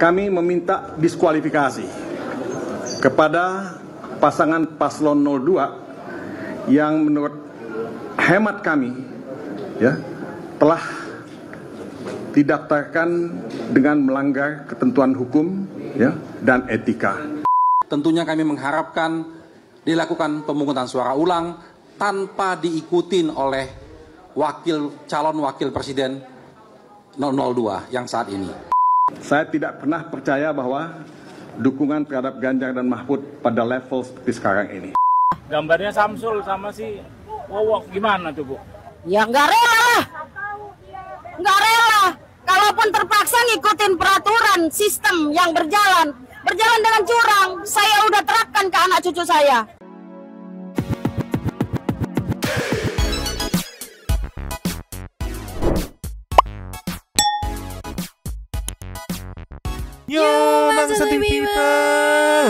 kami meminta diskualifikasi kepada pasangan paslon 02 yang menurut hemat kami telah didaftarkan dengan melanggar ketentuan hukum dan etika. Tentunya kami mengharapkan dilakukan pemungutan suara ulang tanpa diikutin oleh calon wakil presiden 002 yang saat ini. Saya tidak pernah percaya bahwa dukungan terhadap Ganjar dan Mahfud pada level seperti sekarang ini. Gambarnya Samsul sama si Wowok gimana tuh, Bu? Ya nggak rela lah. Nggak rela. Kalaupun terpaksa ngikutin peraturan sistem yang berjalan dengan curang, saya udah terapkan ke anak cucu saya. Yo, Bangsa people.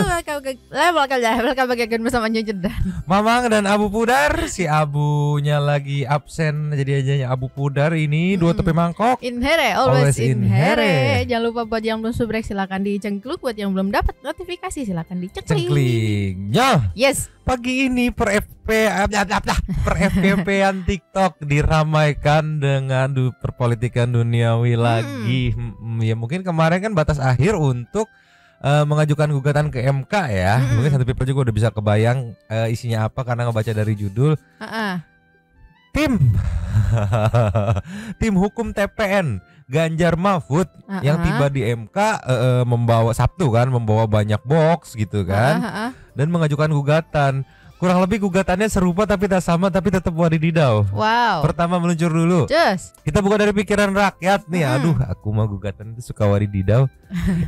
Welcome back again bersama Nyucut dan Mamang dan Abu Pudar. Si Abunya lagi absen, jadi ajanya Abu Pudar ini dua tepi mangkok. Inhere, always inhere. Jangan lupa buat yang belum subrek silakan dicengkluk. Buat yang belum dapat notifikasi silakan dicengkling. Yes. Pagi ini per FPP-an TikTok diramaikan dengan perpolitikan duniawi lagi. Ya mungkin kemarin kan batas akhir untuk mengajukan gugatan ke MK ya. Mungkin satu people juga udah bisa kebayang isinya apa karena ngebaca dari judul. Tim hukum TPN Ganjar Mahfud yang tiba di MK membawa Sabtu kan, membawa banyak box gitu kan. Dan mengajukan gugatan. Kurang lebih gugatannya serupa tapi tak sama, tapi tetap wadididau. Wow. Pertama meluncur dulu. Kita buka dari pikiran rakyat nih. Aduh, aku mah gugatan itu suka wadididau.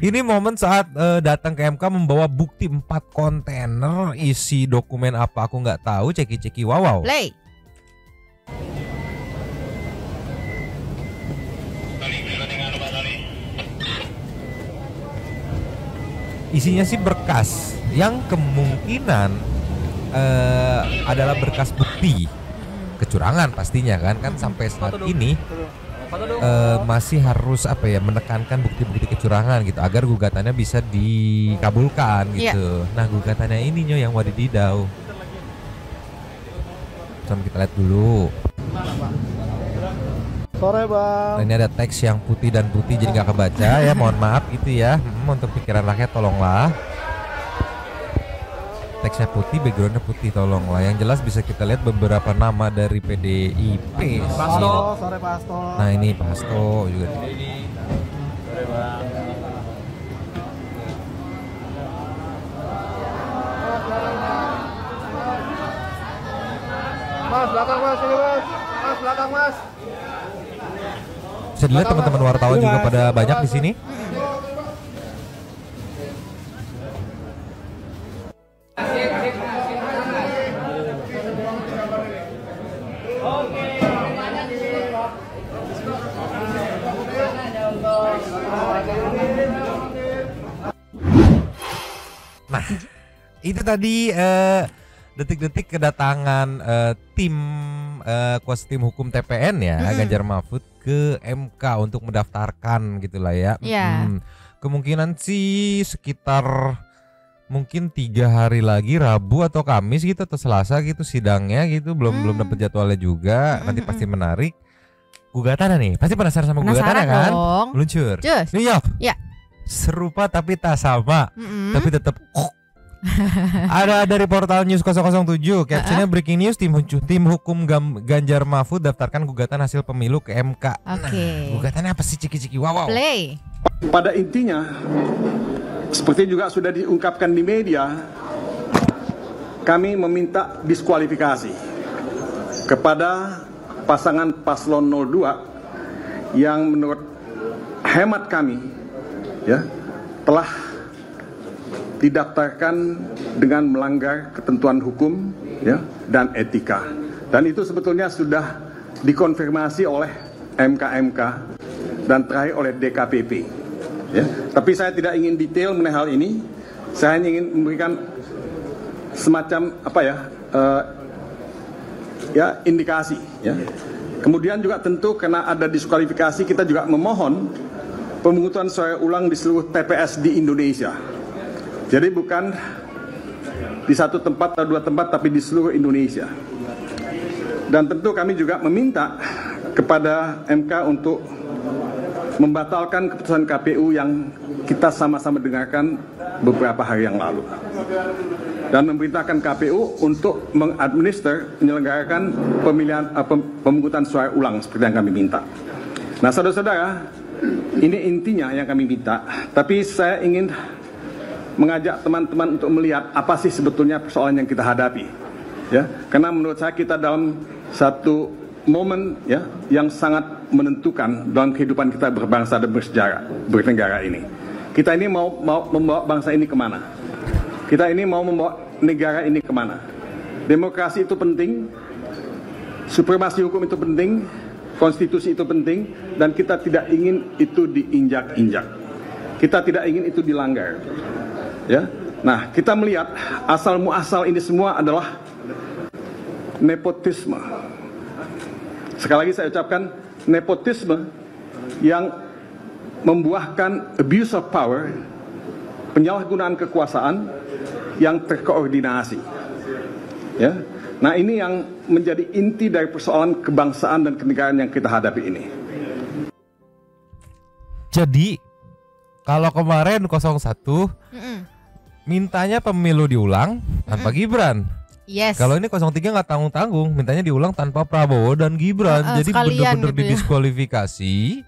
Ini momen saat datang ke MK membawa bukti 4 kontainer isi dokumen apa aku nggak tahu. Ceki-ceki wow. Play. Isinya sih berkas yang kemungkinan adalah berkas bukti kecurangan pastinya kan sampai saat ini masih harus menekankan bukti-bukti kecurangan gitu agar gugatannya bisa dikabulkan gitu. Nah gugatannya ini yang wadididau. Coba kita lihat dulu. Sore Bang. Nah, ini ada teks yang putih dan putih jadi nggak kebaca ya, mohon maaf gitu ya. Untuk pikiran rakyat tolonglah. Teksnya putih, backgroundnya putih, tolonglah. Yang jelas bisa kita lihat beberapa nama dari PDIP. Pasto, sore Pasto. Nah ini Pasto juga. Sore Bang. Mas belakang Mas, ini Mas. Mas belakang Mas. Bisa dilihat teman-teman wartawan juga pada banyak di sini. Nah, itu tadi detik-detik kedatangan tim kuasa tim hukum TPN ya Ganjar Mahfud ke MK untuk mendaftarkan gitulah ya. Kemungkinan sih sekitar mungkin 3 hari lagi, Rabu atau Kamis gitu atau Selasa gitu sidangnya gitu, belum dapat jadwalnya juga. Nanti pasti menarik. Gugatannya nih, pasti penasaran sama gugatannya kan? Meluncur. Nih ya. Serupa tapi tak sama, tapi tetap Ada dari portal News 007, captionnya breaking news, tim hukum Ganjar Mahfud daftarkan gugatan hasil pemilu ke MK. Gugatannya apa sih, ciki-ciki wow. Play. Pada intinya, seperti juga sudah diungkapkan di media, kami meminta diskualifikasi kepada pasangan paslon 02 yang menurut hemat kami telah didaftarkan dengan melanggar ketentuan hukum dan etika. Dan itu sebetulnya sudah dikonfirmasi oleh MK dan terakhir oleh DKPP. Tapi saya tidak ingin detail mengenai hal ini. Saya hanya ingin memberikan semacam indikasi. Kemudian juga tentu karena ada diskualifikasi, kita juga memohon pemungutan suara ulang di seluruh TPS di Indonesia. Jadi bukan di satu tempat atau dua tempat, tapi di seluruh Indonesia. Dan tentu kami juga meminta kepada MK untuk membatalkan keputusan KPU yang kita sama-sama dengarkan beberapa hari yang lalu. Dan memerintahkan KPU untuk mengadminister, menyelenggarakan pemungutan suara ulang seperti yang kami minta. Nah, saudara-saudara, ini intinya yang kami minta. Tapi saya ingin mengajak teman-teman untuk melihat apa sih sebetulnya persoalan yang kita hadapi. Ya, karena menurut saya kita dalam satu momen ya yang sangat menentukan dalam kehidupan kita berbangsa dan bernegara ini. Kita ini mau membawa bangsa ini kemana? Kita ini mau membawa negara ini kemana? Demokrasi itu penting, supremasi hukum itu penting, konstitusi itu penting, dan kita tidak ingin itu diinjak-injak. Kita tidak ingin itu dilanggar. Ya, nah kita melihat asal muasal ini semua adalah nepotisme. Sekali lagi saya ucapkan nepotisme yang membuahkan abuse of power, penyalahgunaan kekuasaan yang terkoordinasi. Ya, nah ini yang menjadi inti dari persoalan kebangsaan dan kenegaraan yang kita hadapi ini. Jadi kalau kemarin 01 mintanya pemilu diulang tanpa Gibran. Yes. Kalau ini 03 nggak tanggung-tanggung, mintanya diulang tanpa Prabowo dan Gibran. Jadi benar-benar gitu didiskualifikasi,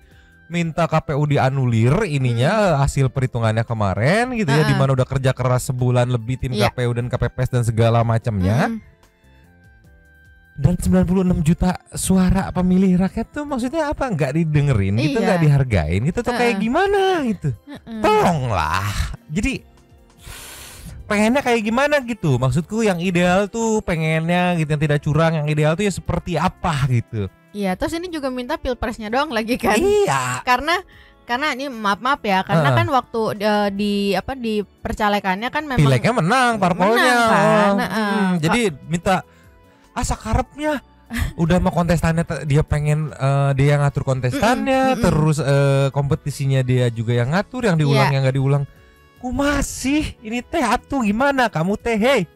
minta KPU dianulir ininya hasil perhitungannya kemarin gitu ya, di mana udah kerja keras sebulan lebih tim KPU dan KPPS dan segala macamnya. Dan 96 juta suara pemilih rakyat tuh maksudnya apa? Nggak didengerin gitu, nggak dihargain gitu tuh kayak gimana gitu. Tolonglah. Jadi pengennya kayak gimana gitu, maksudku yang ideal tuh pengennya gitu, yang tidak curang, yang ideal tuh ya seperti apa gitu. Iya, terus ini juga minta pilpresnya doang lagi kan? Iya. Karena ini maaf ya, karena kan waktu di percalekannya kan memang pileknya menang parpolnya. Jadi minta sakarepnya udah mau kontestannya dia pengen dia yang ngatur kontestannya, terus kompetisinya dia juga yang ngatur, yang diulang yang nggak diulang. Ku masih ini teh atuh gimana kamu teh hei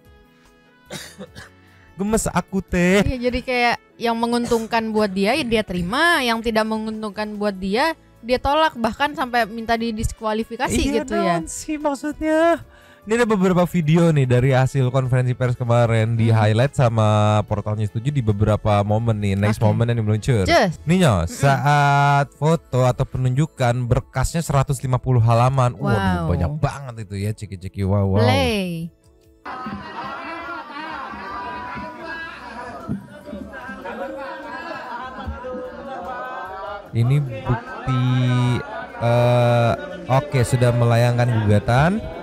gemes aku teh. Iya, jadi kayak yang menguntungkan buat dia ya dia terima, yang tidak menguntungkan buat dia tolak, bahkan sampai minta didiskualifikasi gitu ya. Iya sih maksudnya. Ini ada beberapa video nih dari hasil konferensi pers kemarin di highlight sama portalnya Setuju di beberapa momen nih, next moment yang meluncur. Nih saat foto atau penunjukan berkasnya 150 halaman. Waduh, banyak banget itu ya, ceki-ceki wow. Play. Ini bukti oke, sudah melayangkan gugatan.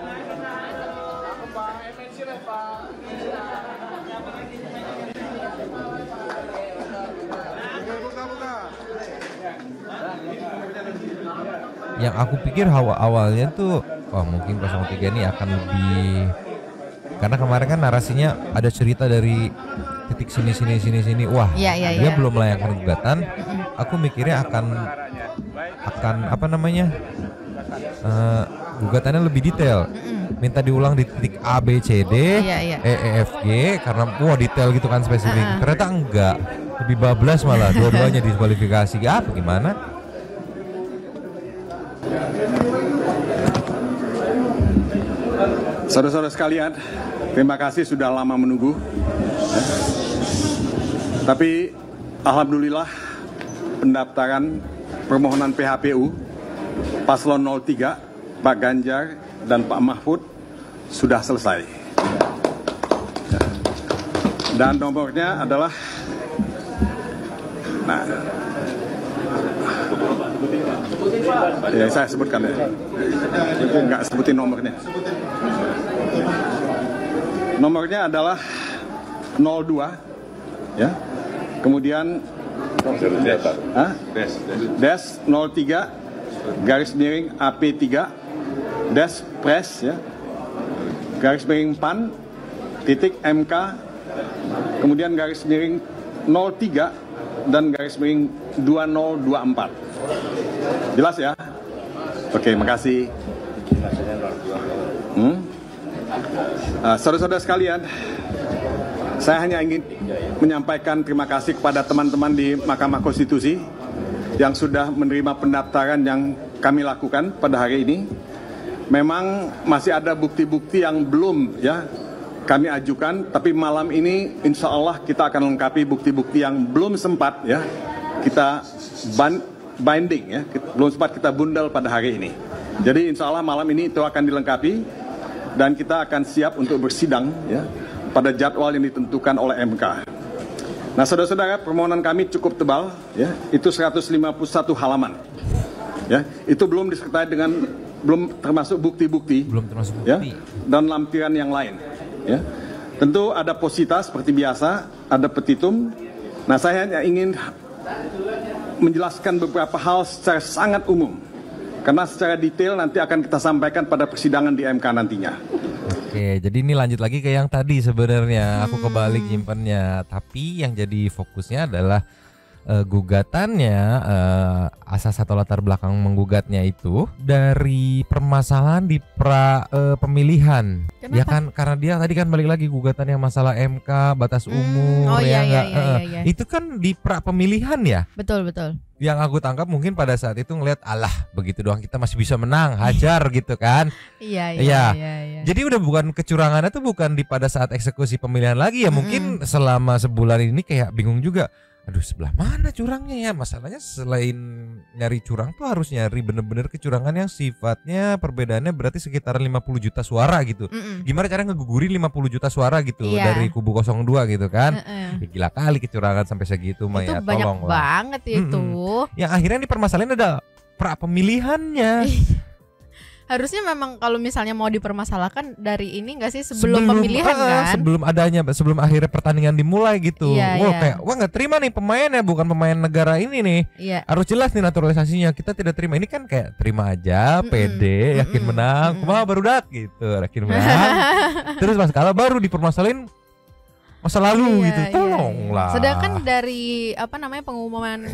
Yang aku pikir awalnya tuh mungkin 03 ini akan lebih, karena kemarin kan narasinya ada cerita dari titik sini. Wah, dia belum melayangkan gugatan. Aku mikirnya akan apa namanya? Gugatannya lebih detail. Minta diulang di titik A, B, C, D, E, F, G, karena detail gitu kan, spesifik. Ternyata enggak, lebih bablas malah, dua-duanya diskualifikasi. Gimana? Saudara-saudara sekalian, terima kasih sudah lama menunggu. Tapi alhamdulillah pendaftaran permohonan PHPU Paslon 03, Pak Ganjar dan Pak Mahfud sudah selesai. Dan nomornya adalah ya saya sebutkan ya. Enggak sebutin nomornya. Nomornya adalah 02 ya. Kemudian Des 03 garis miring AP3 Des Pres ya. Garis miring PAN titik MK, kemudian garis miring 03 dan garis miring 2024. Jelas ya? Oke, makasih. Saudara-saudara sekalian, saya hanya ingin menyampaikan terima kasih kepada teman-teman di Mahkamah Konstitusi yang sudah menerima pendaftaran yang kami lakukan pada hari ini. Memang masih ada bukti-bukti yang belum kami ajukan, tapi malam ini insya Allah kita akan lengkapi bukti-bukti yang belum sempat kita binding belum sempat kita bundel pada hari ini. Jadi insya Allah malam ini itu akan dilengkapi dan kita akan siap untuk bersidang pada jadwal yang ditentukan oleh MK. Nah, saudara-saudara, permohonan kami cukup tebal, itu 151 halaman. Itu belum disertai dengan belum termasuk bukti-bukti, dan lampiran yang lain. Tentu ada posita seperti biasa, ada petitum. Nah, saya hanya ingin menjelaskan beberapa hal secara sangat umum, karena secara detail nanti akan kita sampaikan pada persidangan di MK nantinya. Oke, jadi ini lanjut lagi ke yang tadi sebenarnya. Aku kebalik nyimpennya, tapi yang jadi fokusnya adalah gugatannya, asas atau latar belakang menggugatnya itu dari permasalahan di pemilihan. Kenapa? Ya kan, karena dia tadi kan balik lagi gugatannya masalah MK, batas umur, iya. Itu kan di pra pemilihan ya. Betul. Yang aku tangkap mungkin pada saat itu ngelihat, alah begitu doang kita masih bisa menang, hajar gitu kan. Iya. Jadi udah bukan kecurangannya tuh bukan di pada saat eksekusi pemilihan lagi ya. Mungkin selama sebulan ini kayak bingung juga. Aduh, sebelah mana curangnya ya? Masalahnya selain nyari curang tuh harus nyari bener-bener kecurangan yang sifatnya perbedaannya berarti sekitaran 50 juta suara gitu. Gimana cara ngegugurin 50 juta suara gitu dari kubu 02 gitu kan. Ya, gila kali kecurangan sampai segitu mah ya, banyak tolong banget itu. Yang akhirnya dipermasalahin ada pra pemilihannya. Harusnya memang kalau misalnya mau dipermasalahkan dari ini nggak sih sebelum pemilihan kan? Sebelum akhirnya pertandingan dimulai gitu. Kayak nggak terima nih pemainnya, bukan pemain negara ini nih. Harus jelas nih naturalisasinya. Kita tidak terima. Ini kan kayak terima aja, pede, yakin menang. Kumaha barudak gitu, yakin menang. Terus pas kalah baru dipermasalahin masa lalu gitu. Tolonglah. Sedangkan dari pengumuman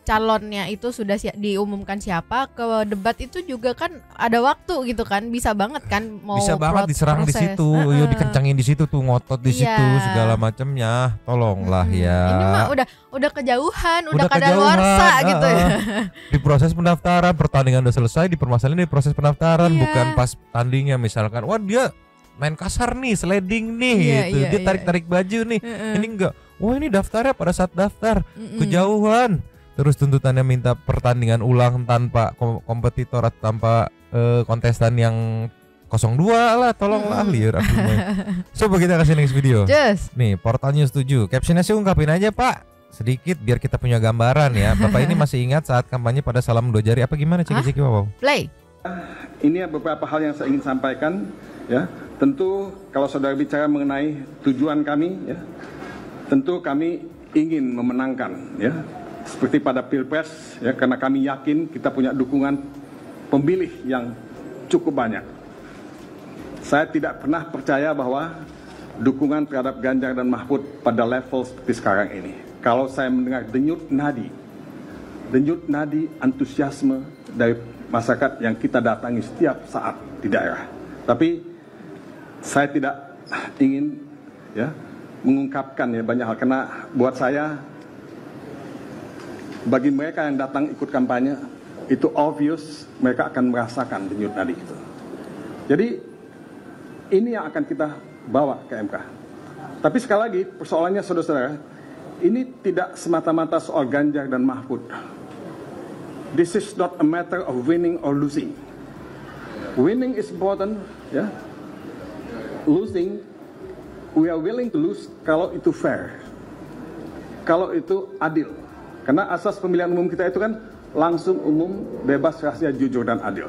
calonnya itu sudah diumumkan siapa, ke debat itu juga kan ada waktu gitu kan, bisa banget kan mau bisa banget diserang proses. Di situ, dikencangin di situ tuh, ngotot di situ segala macamnya, tolonglah ya. Ini mah udah kejauhan, udah kadaluarsa gitu ya. Di proses pendaftaran, pertandingan udah selesai, dipermasalahin di proses pendaftaran, bukan pas tandingnya misalkan, wah dia main kasar nih, sliding nih gitu, dia tarik-tarik baju nih, ini enggak, wah ini daftarnya pada saat daftar kejauhan. Terus tuntutannya minta pertandingan ulang tanpa kompetitor atau tanpa kontestan yang 02 lah, tolonglah liar. Coba kita kasih next video. Nih, Portal News 7. Captionnya sih ungkapin aja Pak, sedikit biar kita punya gambaran ya. Bapak ini masih ingat saat kampanye pada Salam Dua Jari apa gimana? Ceki wow. Play. Ini beberapa hal yang saya ingin sampaikan ya. Tentu kalau saudara bicara mengenai tujuan kami ya, tentu kami ingin memenangkan ya. Seperti pada Pilpres ya, karena kami yakin kita punya dukungan pemilih yang cukup banyak. Saya tidak pernah percaya bahwa dukungan terhadap Ganjar dan Mahfud pada level seperti sekarang ini. Kalau saya mendengar denyut nadi antusiasme dari masyarakat yang kita datangi setiap saat di daerah. Tapi saya tidak ingin mengungkapkan banyak hal, karena buat saya, bagi mereka yang datang ikut kampanye, itu obvious mereka akan merasakan denyut nadi itu. Jadi ini yang akan kita bawa ke MK. Tapi sekali lagi persoalannya saudara-saudara, ini tidak semata-mata soal Ganjar dan Mahfud. This is not a matter of winning or losing. Winning is important, ya. Losing, we are willing to lose kalau itu fair, kalau itu adil. Karena asas pemilihan umum kita itu kan langsung, umum, bebas, rahasia, jujur, dan adil.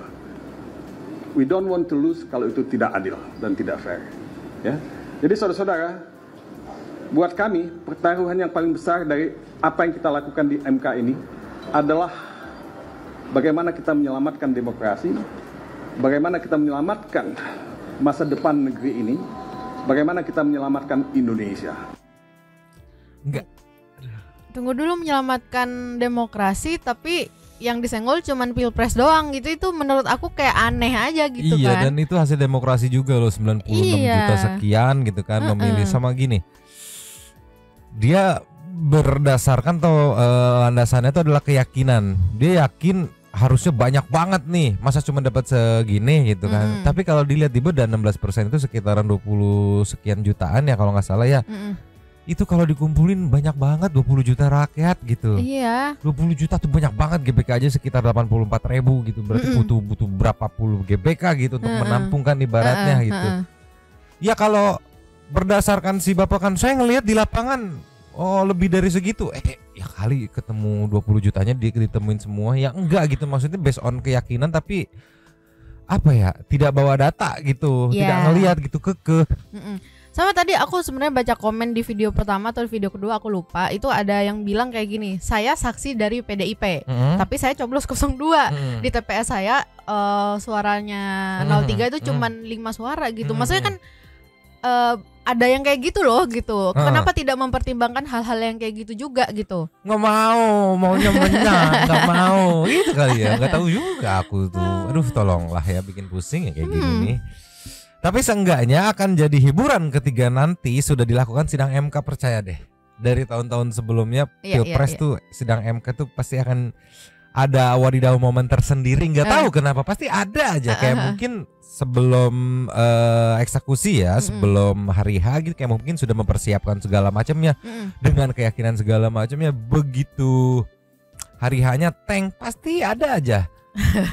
We don't want to lose kalau itu tidak adil dan tidak fair. Ya. Jadi saudara-saudara, buat kami pertaruhan yang paling besar dari apa yang kita lakukan di MK ini adalah bagaimana kita menyelamatkan demokrasi, bagaimana kita menyelamatkan masa depan negeri ini, bagaimana kita menyelamatkan Indonesia. Tunggu dulu, menyelamatkan demokrasi, tapi yang disenggol cuman pilpres doang gitu, itu menurut aku kayak aneh aja gitu iya, kan. dan itu hasil demokrasi juga loh, 96 juta sekian gitu kan memilih. Sama gini, dia berdasarkan atau landasannya itu adalah keyakinan. Dia yakin harusnya banyak banget nih, masa cuma dapat segini gitu kan. Tapi kalau dilihat di bedah 16% itu sekitaran 20 sekian jutaan ya kalau nggak salah ya. Itu kalau dikumpulin banyak banget, 20 juta rakyat gitu. Iya. 20 juta tuh banyak banget, GBK aja sekitar 84.000 gitu. Berarti butuh berapa puluh GBK gitu untuk menampungkan ibaratnya gitu. Ya kalau berdasarkan si Bapak kan saya ngelihat di lapangan lebih dari segitu. Ya kali ketemu 20 jutanya ditemuin semua. Ya enggak gitu, maksudnya based on keyakinan tapi apa ya, tidak bawa data gitu, tidak ngelihat gitu kekeh. Sama tadi aku sebenarnya baca komen di video pertama atau di video kedua aku lupa, itu ada yang bilang kayak gini, saya saksi dari PDIP, tapi saya coblos 02 di TPS saya suaranya 03 itu cuman 5 suara gitu. Maksudnya kan ada yang kayak gitu loh gitu. Kenapa tidak mempertimbangkan hal-hal yang kayak gitu juga gitu? Nggak mau, maunya menang, nggak mau. Gitu kali ya, nggak tahu juga aku tuh. Aduh, tolonglah ya, bikin pusing ya kayak gini nih. Tapi seenggaknya akan jadi hiburan ketika nanti sudah dilakukan sidang MK, percaya deh. Dari tahun-tahun sebelumnya Pilpres tuh sidang MK tuh pasti akan ada wadidaw momen tersendiri. Nggak tahu kenapa, pasti ada aja. Kayak mungkin sebelum eksekusi ya, sebelum hari H gitu, kayak mungkin sudah mempersiapkan segala macamnya dengan keyakinan segala macamnya. Begitu hari H-nya tank, pasti ada aja.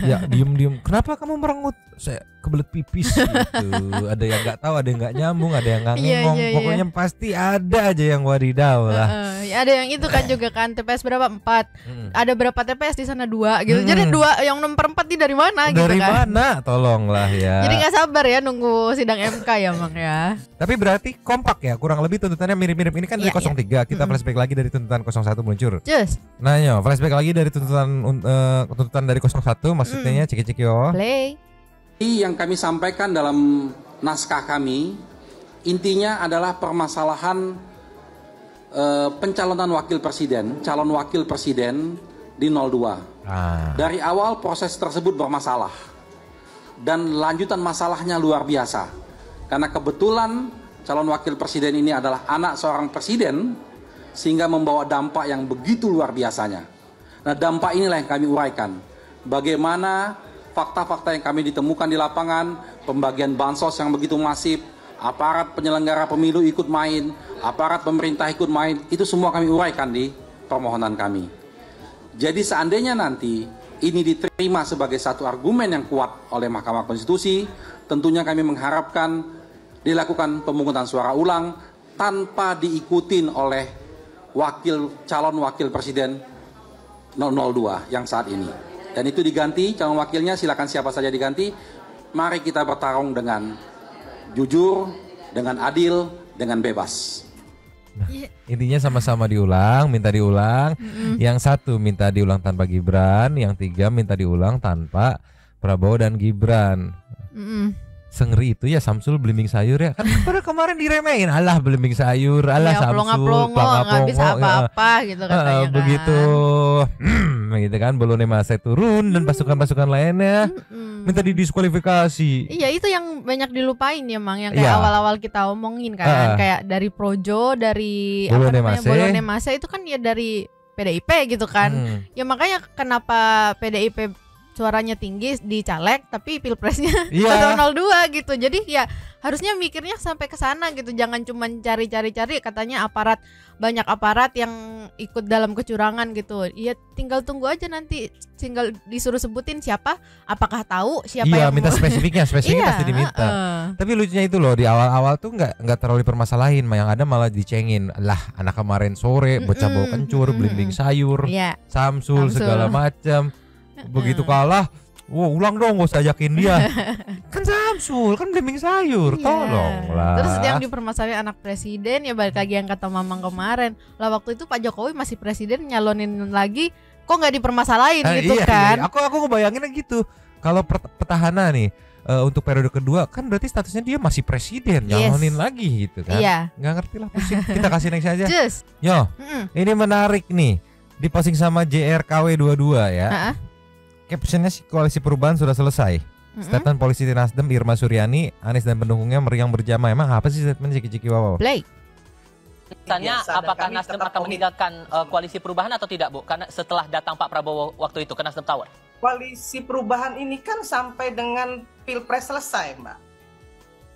Ya diem-diem, kenapa kamu merengut? Saya kebelet pipis gitu. Ada yang nggak tahu, ada yang nggak nyambung, ada yang nggak ngomong. Pokoknya pasti ada aja yang wadidaw lah. Ya ada yang itu kan juga kan, TPS berapa 4, ada berapa TPS di sana 2 gitu. Jadi 2 yang nomor 4 ini dari mana gitu kan? Dari mana? Tolonglah ya. Jadi nggak sabar ya nunggu sidang MK ya Mang ya. Tapi berarti kompak ya, kurang lebih tuntutannya mirip-mirip. Ini kan dari 03, kita flashback lagi dari tuntutan 01 meluncur. Nah yo, flashback lagi dari tuntutan dari 01, maksudnya ciki-ciki yo. Play. Yang kami sampaikan dalam naskah kami intinya adalah permasalahan pencalonan wakil presiden, calon wakil presiden di 02. Dari awal proses tersebut bermasalah dan lanjutan masalahnya luar biasa karena kebetulan calon wakil presiden ini adalah anak seorang presiden sehingga membawa dampak yang begitu luar biasanya. Nah, dampak inilah yang kami uraikan. Bagaimana fakta-fakta yang kami ditemukan di lapangan, pembagian bansos yang begitu masif, aparat penyelenggara pemilu ikut main, aparat pemerintah ikut main, itu semua kami uraikan di permohonan kami. Jadi seandainya nanti ini diterima sebagai satu argumen yang kuat oleh Mahkamah Konstitusi, tentunya kami mengharapkan dilakukan pemungutan suara ulang tanpa diikutin oleh calon wakil presiden 002 yang saat ini. Dan itu diganti, calon wakilnya silakan siapa saja diganti. Mari kita bertarung dengan jujur, dengan adil, dengan bebas. Nah, intinya sama-sama diulang, minta diulang. Yang satu minta diulang tanpa Gibran, yang 3 minta diulang tanpa Prabowo dan Gibran. Sengeri itu ya Samsul belimbing sayur ya. Kan pada kemarin diremehin, alah belimbing sayur, alah ya, Samsul plonga-plongo nggak bisa apa-apa gitu katanya begitu gitu kan, Bolone Mase turun dan pasukan-pasukan lainnya minta didiskualifikasi. Iya, itu yang banyak dilupain ya Mang, yang kayak awal-awal kita omongin kan, kayak dari Projo, dari Bolone Mase itu kan ya dari PDIP gitu kan. Ya makanya kenapa PDIP suaranya tinggi di caleg tapi pilpresnya 02 gitu. Jadi ya harusnya mikirnya sampai ke sana gitu. Jangan cuma cari-cari katanya banyak aparat yang ikut dalam kecurangan gitu. Ya tinggal tunggu aja nanti, tinggal disuruh sebutin siapa, apakah tahu siapa yang minta spesifiknya pasti diminta. Tapi lucunya itu loh, di awal-awal tuh nggak terlalu dipermasalahin, yang ada malah dicengin. Lah, anak kemarin sore bocah bau kencur, belimbing sayur, Samsul segala macam. Begitu kalah, ulang dong, gak usah ajakin dia. Kan Samsul, kan belimbing sayur, tolonglah. Terus yang dipermasalahin anak presiden, ya balik lagi yang kata Mamang kemarin. Lah waktu itu Pak Jokowi masih presiden, nyalonin lagi, kok gak dipermasalahin gitu kan. Aku ngebayanginnya gitu. Kalau petahana nih, untuk periode kedua, kan berarti statusnya dia masih presiden, nyalonin lagi gitu kan. Gak ngerti lah, pusing. Kita kasih next aja. Yo, ini menarik nih. Diposting sama JRKW22 ya. Captionnya sih koalisi perubahan sudah selesai. Statement polisi Nasdem Irma Suryani, Anies dan pendukungnya meriang berjamaah. Emang apa sih statement Ciki-Ciki Wawo? Play. Misalnya apakah Nasdem akan meninggalkan koalisi perubahan atau tidak, Bu? Karena setelah datang Pak Prabowo waktu itu ke Nasdem Tower. Koalisi perubahan ini kan sampai dengan Pilpres selesai, Mbak.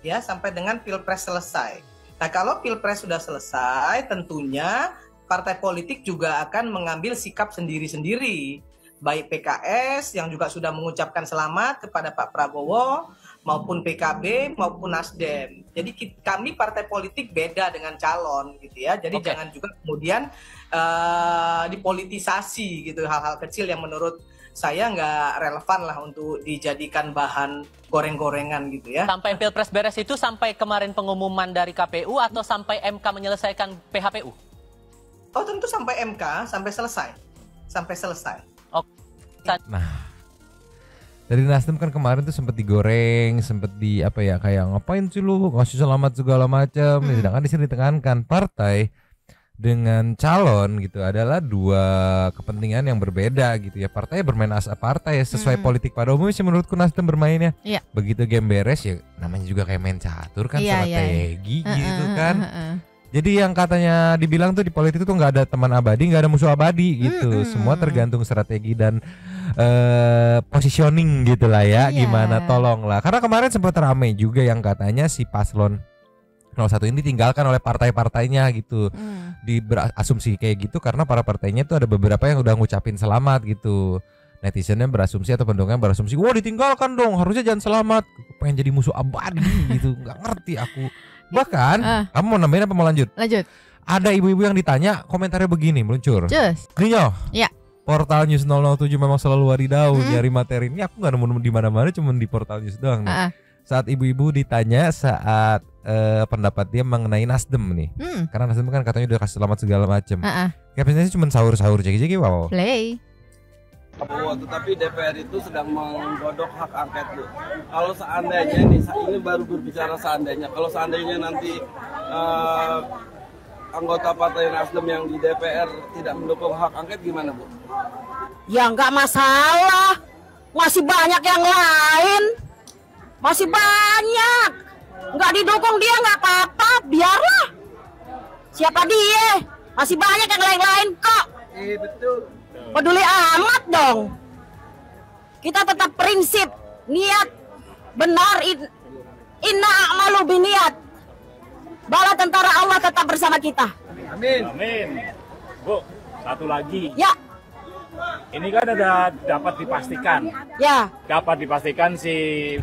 Ya, sampai dengan Pilpres selesai. Nah, kalau Pilpres sudah selesai, tentunya partai politik juga akan mengambil sikap sendiri-sendiri. Baik PKS yang juga sudah mengucapkan selamat kepada Pak Prabowo, maupun PKB, maupun Nasdem. Jadi kami partai politik beda dengan calon gitu ya. Jadi jangan juga kemudian dipolitisasi gitu, hal-hal kecil yang menurut saya nggak relevan lah untuk dijadikan bahan goreng-gorengan gitu ya. Sampai Pilpres beres itu sampai kemarin pengumuman dari KPU atau sampai MK menyelesaikan PHPU? Oh tentu sampai MK, sampai selesai. Sampai selesai. Nah, dari Nasdem kan kemarin tuh sempat digoreng, sempat di apa ya, kayak ngapain sih lu ngasih selamat segala macam. Sedangkan di sini ditekankan partai dengan calon gitu adalah dua kepentingan yang berbeda gitu ya. Partai bermain asa partai sesuai politik pada umumnya sih menurutku Nasdem bermainnya. Begitu game beres ya namanya juga kayak main catur kan, strategi gitu kan. Jadi yang katanya dibilang tuh di politik itu nggak ada teman abadi, nggak ada musuh abadi gitu. Semua tergantung strategi dan positioning gitulah ya. Gimana tolonglah. Karena kemarin sempat ramai juga yang katanya si paslon 01 ini ditinggalkan oleh partai-partainya gitu. Berasumsi kayak gitu karena para partainya tuh ada beberapa yang udah ngucapin selamat gitu. Netizennya berasumsi atau pendukungnya berasumsi, wah ditinggalkan dong, harusnya jangan selamat, pengen jadi musuh abadi gitu. Nggak ngerti aku. Bahkan kamu mau nambahin apa mau lanjut? Lanjut. Ada ibu-ibu yang ditanya, komentarnya begini meluncur. Ninyo. Ya. Portal News 007 memang selalu wadidaw nyari materi ini. Aku nggak nemu di mana-mana, cuma di Portal News doang nih. Saat ibu-ibu ditanya saat pendapat dia mengenai Nasdem nih, karena Nasdem kan katanya udah kasih selamat segala macam. Captionnya sih cuma sahur-sahur ceki-ceki wow. Play. Tetapi DPR itu sedang menggodok hak angket Bu. Kalau seandainya nih, ini baru berbicara seandainya. Kalau seandainya nanti anggota Partai Nasdem yang di DPR tidak mendukung hak angket gimana Bu? Ya nggak masalah, masih banyak yang lain, masih banyak. Nggak didukung dia nggak apa-apa, biarlah. Siapa dia? Masih banyak yang lain-lain kok. Betul. Peduli amat dong. Kita tetap prinsip, niat benar, inna a'malu biniat. Bala tentara Allah tetap bersama kita. Amin. Amin. Bu, satu lagi. Ya. Ini kan ada dapat dipastikan. Ya. Dapat dipastikan si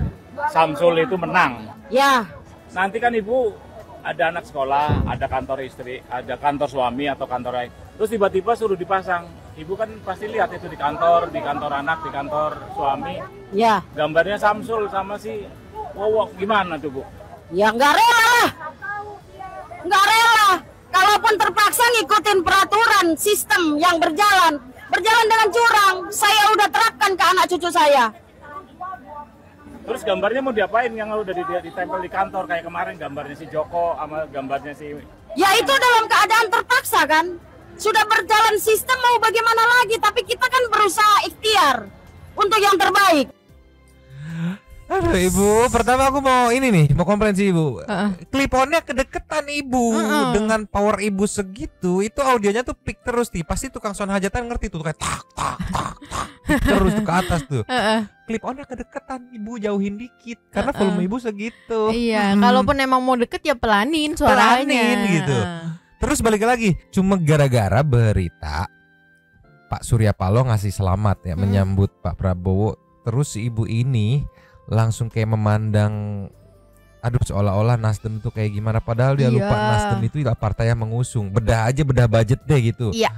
Samsul itu menang. Ya. Nanti kan Ibu ada anak sekolah, ada kantor istri, ada kantor suami atau kantor lain. Terus tiba-tiba suruh dipasang. Ibu kan pasti lihat itu di kantor anak, di kantor suami. Ya. Gambarnya Samsul sama si Wowok, gimana tuh Bu? Ya nggak rela lah. Nggak rela. Kalaupun terpaksa ngikutin peraturan sistem yang berjalan dengan curang, saya udah terapkan ke anak cucu saya. Terus gambarnya mau diapain yang udah ditempel di kantor kayak kemarin gambarnya si Joko sama gambarnya si... Ya itu dalam keadaan terpaksa kan. Sudah berjalan sistem mau bagaimana lagi, tapi kita kan berusaha ikhtiar untuk yang terbaik. Aduh Ibu, pertama aku mau ini nih, mau komplain Ibu. Clip-onnya kedeketan Ibu. Dengan power Ibu segitu, itu audionya tuh pick terus nih. Pasti tukang sound hajatan ngerti tuh kayak tak terus tuh ke atas tuh. Clip-onnya kedeketan Ibu, jauhin dikit karena volume Ibu segitu. Iya, kalaupun emang mau deket ya pelanin suaranya. Pelanin gitu. Terus balik lagi, cuma gara-gara berita Pak Surya Paloh ngasih selamat ya menyambut Pak Prabowo. Terus si ibu ini langsung kayak memandang, aduh seolah-olah Nasdem tuh kayak gimana. Padahal dia lupa Nasdem itu adalah partai yang mengusung. Bedah budget deh gitu. Iya.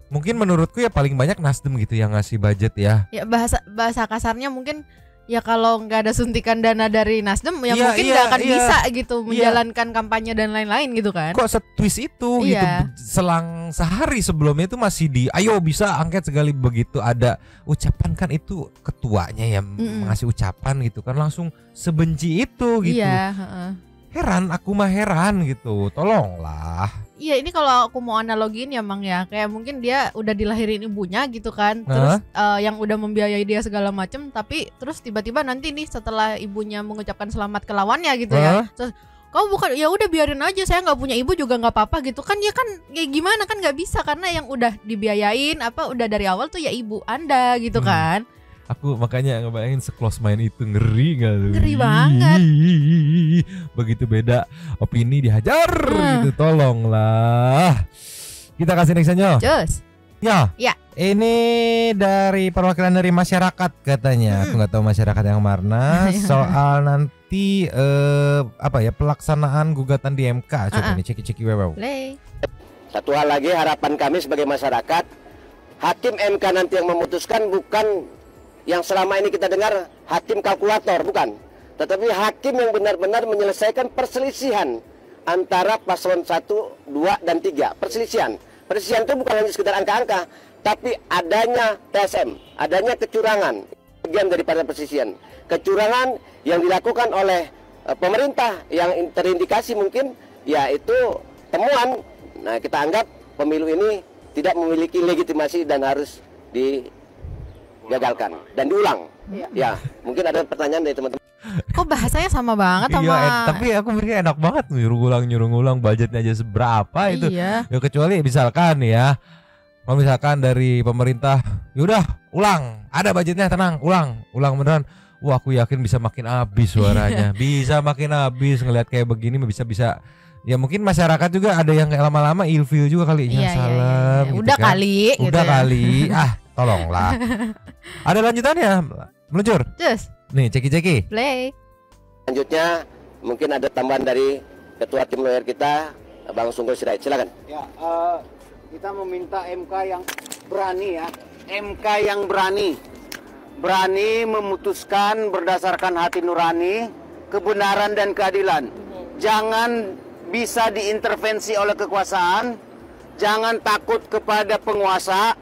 Mungkin menurutku ya paling banyak Nasdem gitu yang ngasih budget ya. Ya bahasa kasarnya mungkin ya kalau nggak ada suntikan dana dari Nasdem ya mungkin nggak akan bisa gitu menjalankan kampanye dan lain-lain gitu kan. Kok setwist itu gitu. Selang sehari sebelumnya itu masih ayo bisa angket sekali, begitu ada ucapan kan itu ketuanya yang ngasih ucapan gitu kan langsung sebenci itu gitu. Iya. Heran, aku mah heran gitu. Tolonglah. Iya, ini kalau aku mau analogiin ya Mang ya, kayak mungkin dia udah dilahirin ibunya gitu kan, terus yang udah membiayai dia segala macem, tapi terus tiba-tiba nanti nih setelah ibunya mengucapkan selamat ke lawannya gitu ya, terus kau bukan, ya udah biarin aja, saya nggak punya ibu juga nggak apa-apa gitu kan, ya kan kayak gimana kan nggak bisa, karena yang udah dibiayain udah dari awal tuh ya ibu Anda gitu kan. Aku makanya ngebayangin se-close main itu, ngeri gak lu? Ngeri banget. Begitu beda opini dihajar gitu, tolonglah. Kita kasih nextnya. Just. Ya. Ini dari perwakilan dari masyarakat katanya. Aku nggak tahu masyarakat yang mana. Soal nanti pelaksanaan gugatan di MK. Coba nih ceki wow. Satu hal lagi, harapan kami sebagai masyarakat, hakim MK nanti yang memutuskan bukan yang selama ini kita dengar hakim kalkulator, bukan, tetapi hakim yang benar-benar menyelesaikan perselisihan antara paslon 1, 2, dan 3. Perselisihan itu bukan hanya sekedar angka-angka, tapi adanya TSM, adanya kecurangan, bagian daripada perselisihan. Kecurangan yang dilakukan oleh pemerintah yang terindikasi mungkin yaitu temuan. Nah, kita anggap pemilu ini tidak memiliki legitimasi dan harus digagalkan dan diulang. Ya, mungkin ada pertanyaan dari teman-teman. Kok bahasanya sama banget sama. Iya, tapi aku mikirnya enak banget nyuruh ngulang budgetnya aja seberapa itu. Iya. Ya kecuali misalkan ya, kalau misalkan dari pemerintah, yaudah ulang, ada budgetnya, tenang, ulang beneran. Wah, aku yakin bisa makin habis suaranya, bisa makin habis ngelihat kayak begini, bisa. Ya mungkin masyarakat juga ada yang kayak lama-lama ilfil juga kali, ya salam. Gitu udah kan. Gitu udah ya. kali, tolonglah. Ada lanjutannya, meluncur. Just. Nih, ceki. Play. Selanjutnya mungkin ada tambahan dari ketua tim lawyer kita, Bang Sungguh Sirait. Silakan. Ya, kita meminta MK yang berani ya. MK yang berani memutuskan berdasarkan hati nurani, kebenaran dan keadilan. Jangan bisa diintervensi oleh kekuasaan, jangan takut kepada penguasa,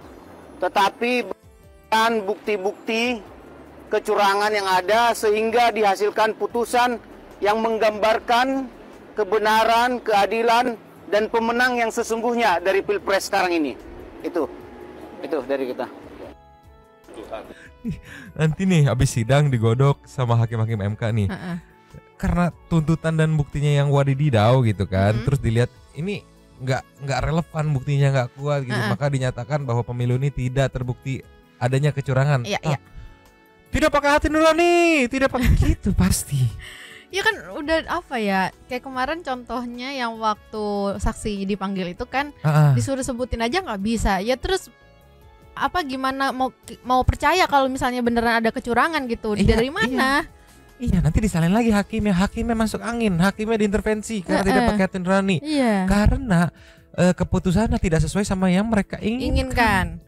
tetapi berikan bukti-bukti kecurangan yang ada sehingga dihasilkan putusan yang menggambarkan kebenaran, keadilan, dan pemenang yang sesungguhnya dari Pilpres sekarang ini. Itu dari kita. Nanti nih habis sidang digodok sama hakim-hakim MK nih. Karena tuntutan dan buktinya yang wadididau gitu kan. Terus dilihat ini nggak relevan, buktinya nggak kuat gitu. Maka dinyatakan bahwa pemilu ini tidak terbukti adanya kecurangan. Iya. Tidak pakai hati nurani, tidak pakai gitu pasti. Ya kan udah kayak kemarin contohnya yang waktu saksi dipanggil itu kan disuruh sebutin aja nggak bisa. Ya terus gimana mau percaya kalau misalnya beneran ada kecurangan gitu? Dari mana? Iya, nanti disalin lagi hakimnya masuk angin, hakimnya diintervensi karena tidak pakai hati nurani. Iya. Karena keputusannya tidak sesuai sama yang mereka inginkan.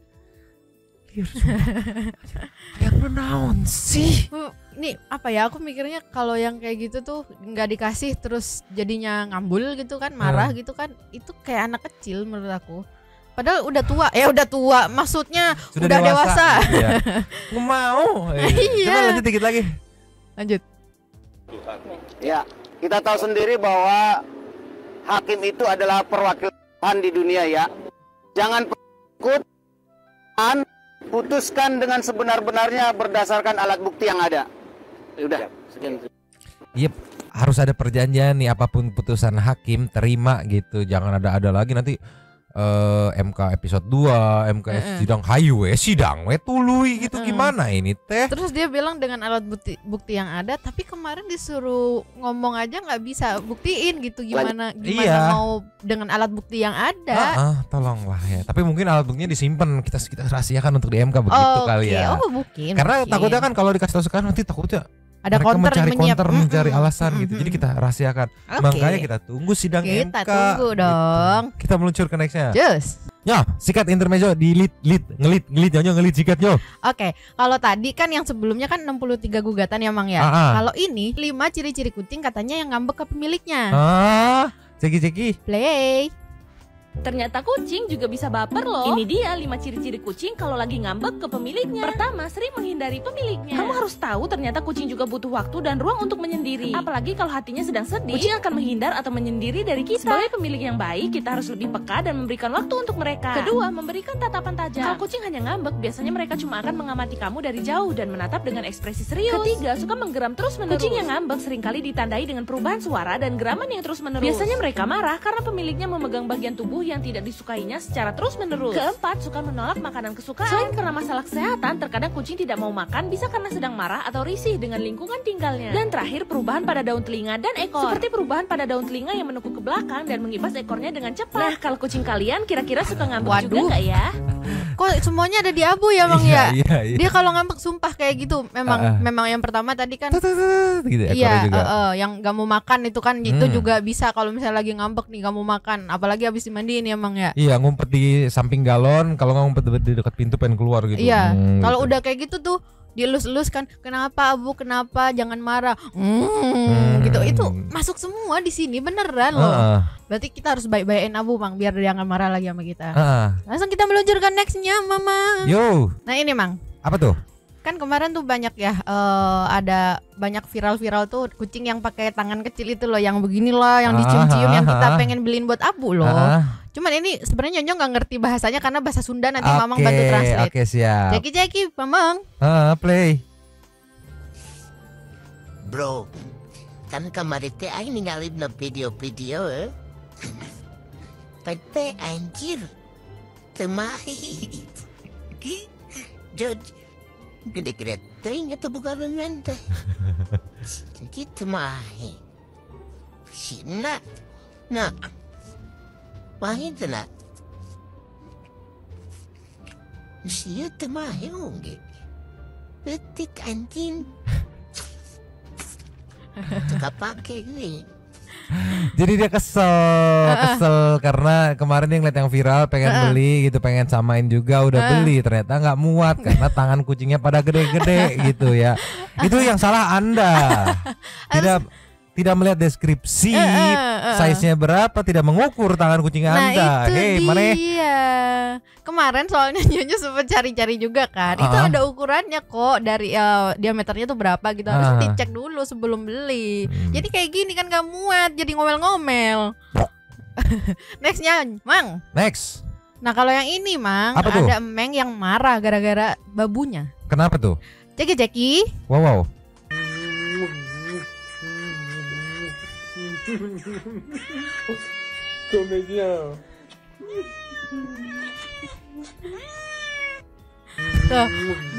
Yang menaun sih. Nih aku mikirnya kalau yang kayak gitu tuh nggak dikasih terus jadinya ngambul gitu kan, marah gitu kan, itu kayak anak kecil menurut aku. Padahal udah tua, maksudnya sudah dewasa. Iya. Aku mau. Coba lanjut dikit lagi. Lanjut. Ya, kita tahu sendiri bahwa hakim itu adalah perwakilan di dunia ya. Jangan takut, putuskan dengan sebenar-benarnya berdasarkan alat bukti yang ada. Udah, sekian. Yep, harus ada perjanjian nih, apapun putusan hakim terima gitu. Jangan ada lagi nanti MK episode 2, MK sidang hayu sidang tului gitu. Gimana ini teh? Terus dia bilang dengan alat bukti yang ada, tapi kemarin disuruh ngomong aja nggak bisa buktiin gitu. Gimana mau dengan alat bukti yang ada? Tolonglah ya. Tapi mungkin alat buktinya disimpan, kita rahasiakan untuk di MK begitu kali ya. Mungkin. Karena takutnya kan kalau dikasih tahu sekarang nanti takutnya ada mencari alasan gitu. Jadi kita rahasiakan. Makanya kita tunggu sidang MK. Kita tunggu dong. Gitu. Kita meluncur ke nextnya. Just. Ya, sikat intermezzo di ngelit sikatnya. Oke, kalau tadi kan yang sebelumnya kan 63 gugatan ya Mang ya. Kalau ini 5 ciri-ciri kucing katanya yang ngambek ke pemiliknya. Ceki. Play. Ternyata kucing juga bisa baper loh. Ini dia 5 ciri-ciri kucing kalau lagi ngambek ke pemiliknya. Pertama, sering menghindari pemiliknya. Kamu harus tahu ternyata kucing juga butuh waktu dan ruang untuk menyendiri. Apalagi kalau hatinya sedang sedih, kucing akan menghindar atau menyendiri dari kita. Sebagai pemilik yang baik, kita harus lebih peka dan memberikan waktu untuk mereka. Kedua, memberikan tatapan tajam. Kalau kucing hanya ngambek, biasanya mereka cuma akan mengamati kamu dari jauh dan menatap dengan ekspresi serius. Ketiga, suka menggeram terus-menerus. Kucing yang ngambek seringkali ditandai dengan perubahan suara dan geraman yang terus-menerus. Biasanya mereka marah karena pemiliknya memegang bagian tubuh yang tidak disukainya secara terus-menerus. Keempat, suka menolak makanan kesukaan. Selain karena masalah kesehatan, terkadang kucing tidak mau makan bisa karena sedang marah atau risih dengan lingkungan tinggalnya. Dan terakhir, perubahan pada daun telinga dan ekor. Seperti perubahan pada daun telinga yang menekuk ke belakang dan mengibas ekornya dengan cepat. Nah, kalau kucing kalian kira-kira suka ngambek juga nggak ya? Kok semuanya ada di Abu ya Bang ya? Dia kalau ngambek sumpah kayak gitu. Memang yang pertama tadi kan gitu, yang gak mau makan itu kan itu juga bisa kalau misalnya lagi ngambek nih gak mau makan, apalagi habis dimandiin ya Bang ya. Iya, ngumpet di samping galon, kalau nggak ngumpet di dekat pintu pengen keluar gitu. Iya, kalau udah kayak gitu tuh dielus-elus kan, kenapa Abu, kenapa, jangan marah, gitu. Itu masuk semua di sini beneran loh. Berarti kita harus baik-baikin Abu Bang biar dia nggak marah lagi sama kita. Langsung kita meluncurkan nextnya Mama. Yo. Nah ini Mang. Apa tuh? Kan kemarin tuh banyak ya, ada banyak viral-viral tuh kucing yang pakai tangan kecil itu loh, yang beginilah, yang dicium-cium, yang kita pengen beliin buat Abu loh. Cuman ini sebenarnya Nyonya nggak ngerti bahasanya karena bahasa Sunda, nanti Mamang bantu translate. Oke, siap. Jeki, Mamang. Play. Bro, kan kemarin teh aing ninggalin video-video Tapi anjir, temahi. Jod. Gede-gede teuing atuh bugarengan teh. Kitu mah. Sina. Nah. Pahin teh na. Sieu teh mah ge. Betik anjing. Kapake gue. Jadi dia kesel karena kemarin dia ngeliat yang viral, pengen beli gitu, pengen samain juga, udah beli, ternyata nggak muat karena tangan kucingnya pada gede-gede gitu ya. Itu yang salah Anda. Tidak melihat deskripsi, size-nya berapa, tidak mengukur tangan kucing Anda. Hei, mana? Iya. Kemarin soalnya Nyonya sempat cari-cari juga kan. Itu ada ukurannya kok, dari diameternya tuh berapa gitu. Harus dicek dulu sebelum beli. Jadi kayak gini kan gak muat, jadi ngomel-ngomel. Nextnya, Mang. Next. Nah kalau yang ini Mang, apa ada Emeng yang marah gara-gara babunya. Kenapa tuh? Jeki. Wow. Komedia. Tuh,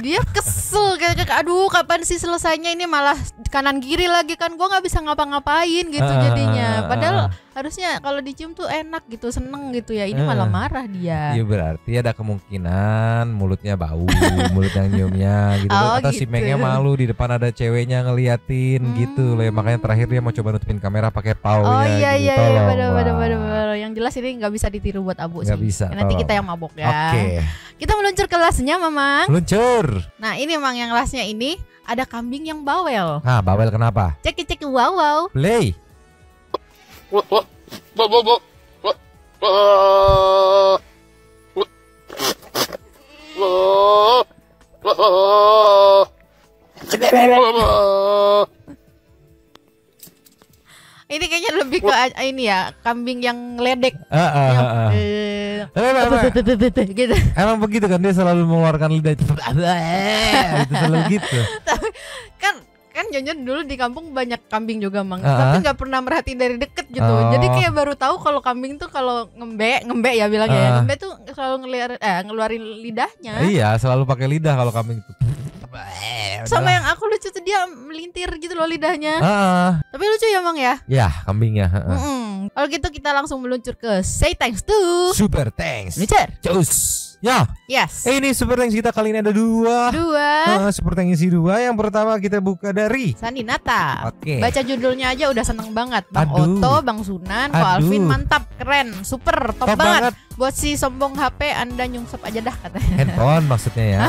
dia kesel kayak aduh kapan sih selesainya, ini malah kanan kiri lagi kan, gua nggak bisa ngapa-ngapain gitu jadinya. Padahal harusnya kalau dicium tuh enak gitu, seneng gitu ya, ini malah marah dia. Iya, berarti ada kemungkinan mulutnya bau, mulut yang nyiumnya gitu. Atau si Mengnya malu di depan ada ceweknya ngeliatin gitu loh ya, makanya terakhir dia mau coba nutupin kamera pakai paunya gitu. Iya bener. Yang jelas ini nggak bisa ditiru buat Abu sih. Bisa, nanti kita yang mabok ya. Oke. Kita meluncur ke lasnya Mamang. Meluncur. Nah ini Mang, yang lasnya ini ada kambing yang bawel. Nah, bawel kenapa? Cek wow. Play. Ini kayaknya lebih ke ini ya, kambing yang ledek. Gitu. Emang begitu kan, dia selalu mengeluarkan lidah itu selalu gitu. Tapi kan Nyonya dulu di kampung banyak kambing juga Mang, tapi nggak pernah merhatiin dari deket gitu. Jadi kayak baru tahu kalau kambing tuh kalau ngembe ya bilangnya ya, ngembe tuh selalu ngeluarin lidahnya. Iya, selalu pakai lidah kalau kambing itu. Sama yang aku lucu tuh dia melintir gitu loh lidahnya. Tapi lucu ya Mang ya. Ya, kambingnya. Kalau gitu kita langsung meluncur ke Say Thanks to Super Thanks. Luncur. Cus. Ya. Yes. Ini Super Thanks kita kali ini ada dua. Super Thanks isi dua. Yang pertama kita buka dari Sandinata. Oke. Baca judulnya aja udah seneng banget. Bang Otto, Bang Sunan, Ko Alvin mantap, keren, super, top banget. Buat si sombong HP Anda nyungsep aja dah katanya. Handphone maksudnya ya.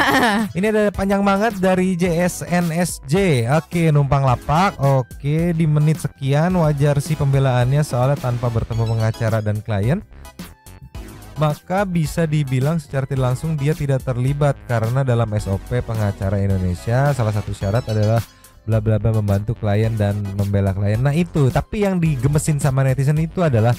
Ini ada panjang banget dari JSNSJ. Oke, numpang lapak. Oke, di menit sekian wajar sih pembelaannya soalnya tanpa bertemu pengacara dan klien. maka bisa dibilang secara tidak langsung dia tidak terlibat karena dalam SOP pengacara Indonesia salah satu syarat adalah bla bla bla membantu klien dan membela klien. Nah itu, tapi yang digemesin sama netizen itu adalah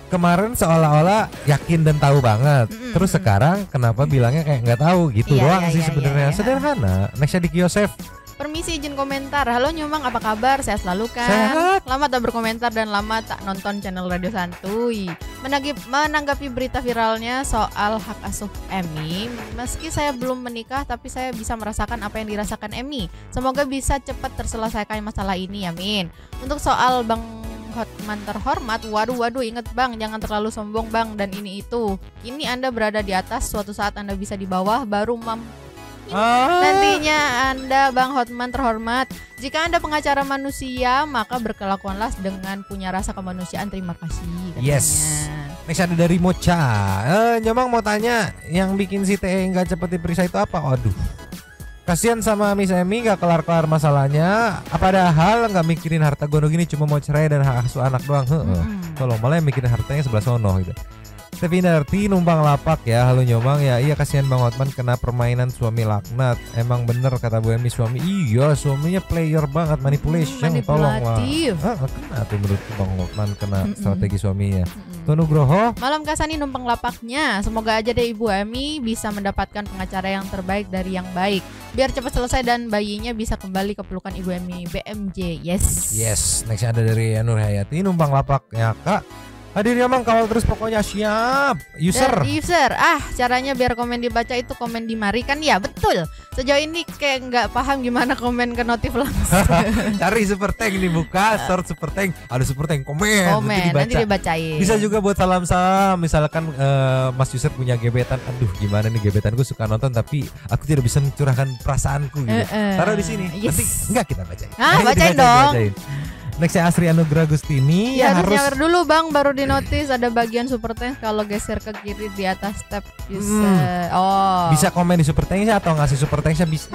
kemarin seolah-olah yakin dan tahu banget. Terus sekarang kenapa bilangnya kayak nggak tahu gitu doang sih sebenarnya. Sederhana. Next Dik Yosef. Permisi izin komentar. Halo Nyomang, apa kabar? Sehat selalu kan? Sehat. Lama tak berkomentar dan lama tak nonton channel Radio Santuy. Menanggapi berita viralnya soal hak asuh Emmy, meski saya belum menikah tapi saya bisa merasakan apa yang dirasakan Emmy. Semoga bisa cepat terselesaikan masalah ini, amin. Untuk soal Bang Hotman terhormat, waduh inget Bang, jangan terlalu sombong Bang dan ini itu. Kini Anda berada di atas, suatu saat Anda bisa di bawah, baru nantinya Anda Bang Hotman terhormat. Jika Anda pengacara manusia, maka berkelakuanlah dengan punya rasa kemanusiaan. Terima kasih katanya. Yes. Next ada dari Mocha. Nyomang mau tanya, yang bikin si TE nggak cepet diperiksa itu apa? Aduh, kasian sama Miss Emmy nggak kelar-kelar masalahnya. Padahal nggak mikirin harta gono gini, cuma mau cerai dan hak asuh anak doang. Tolong, malah yang mikirin hartanya sebelah sono gitu. Stevinarti numpang lapak ya. Halo Nyomang ya. Iya, kasihan Bang Hotman kena permainan suami laknat. Emang bener kata Bu Emmy, suami suaminya player banget, manipulation. Tolonglah. Kena tuh menurut Bang Hotman kena strategi suaminya. Nugroho. Malam Kasani numpang lapaknya. Semoga aja deh Ibu Emmy bisa mendapatkan pengacara yang terbaik dari yang baik. Biar cepat selesai dan bayinya bisa kembali ke pelukan Ibu Emmy. BMJ. Yes. Next ada dari Nur Hayati, numpang lapaknya Kak. Hadir Nyomang kawal terus pokoknya, siap. User. Caranya biar komen dibaca itu komen di mari kan ya, betul. Sejauh ini kayak nggak paham gimana komen ke notif langsung. Cari super tank dibuka, search super tank, ada super tank komen nanti dibacain. Bisa juga buat salam misalkan Mas user punya gebetan, aduh gimana nih gebetanku suka nonton tapi aku tidak bisa mencurahkan perasaanku gitu. Taruh di sini. Nanti enggak kita bacain. Bacain dong. Next Asri Anugrah Gustini ya harus nyawer dulu Bang, baru di notice ada bagian super tank kalau geser ke kiri di atas tab bisa. Bisa komen di super tank atau ngasih super tank bisa.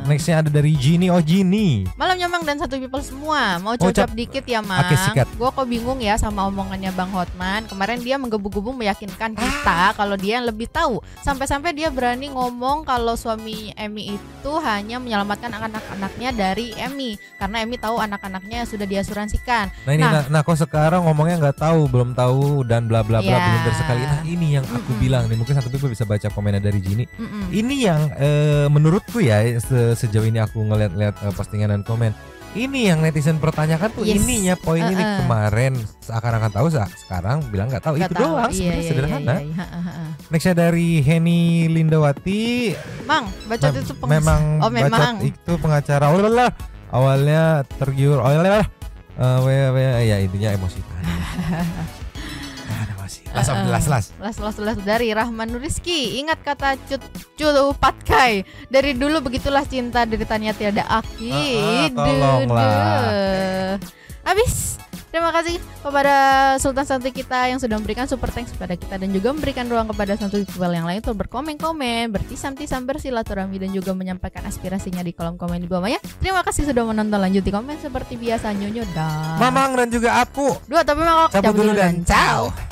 Nextnya ada dari Gini. Gini. Malam Nyomang dan satu people semua. Mau cocok dikit ya Mang. Gue kok bingung ya sama omongannya Bang Hotman. Kemarin dia menggebu-gebu meyakinkan kita kalau dia yang lebih tahu. Sampai-sampai dia berani ngomong kalau suami Emmy itu hanya menyelamatkan anak-anaknya dari Emmy karena Emmy tahu anak-anaknya sudah diasuransikan. Nah kok sekarang ngomongnya nggak tahu, belum tahu dan bla bla bla belum sekali. Nah ini yang aku bilang nih, mungkin satu people bisa baca komennya dari Gini. Ini yang menurutku ya sejauh ini aku ngeliat postingan dan komen. Ini yang netizen pertanyakan tuh ininya poin ini kemarin seakan-akan tahu, sekarang bilang nggak tahu. Itu doang sebenarnya sederhana. Nextnya dari Heni Lindawati. Mang, baca itu memang itu pengacara. Awalnya tergiur ya intinya emosi. Las dari Rahman Nuriski. Ingat kata Culu Patkai, dari dulu begitulah cinta deritanya tiada akhir. Habis. Terima kasih kepada Sultan Santuy kita yang sudah memberikan super thanks kepada kita dan juga memberikan ruang kepada Santuy people yang lain untuk berkomen-komen, bertisam-tisam, bersilaturahmi dan juga menyampaikan aspirasinya di kolom komen di bawah ya. Terima kasih sudah menonton, lanjuti komen seperti biasa Nyonyo dan Mamang dan juga Apu. Tapi Mamang cabut dulu dan ciao.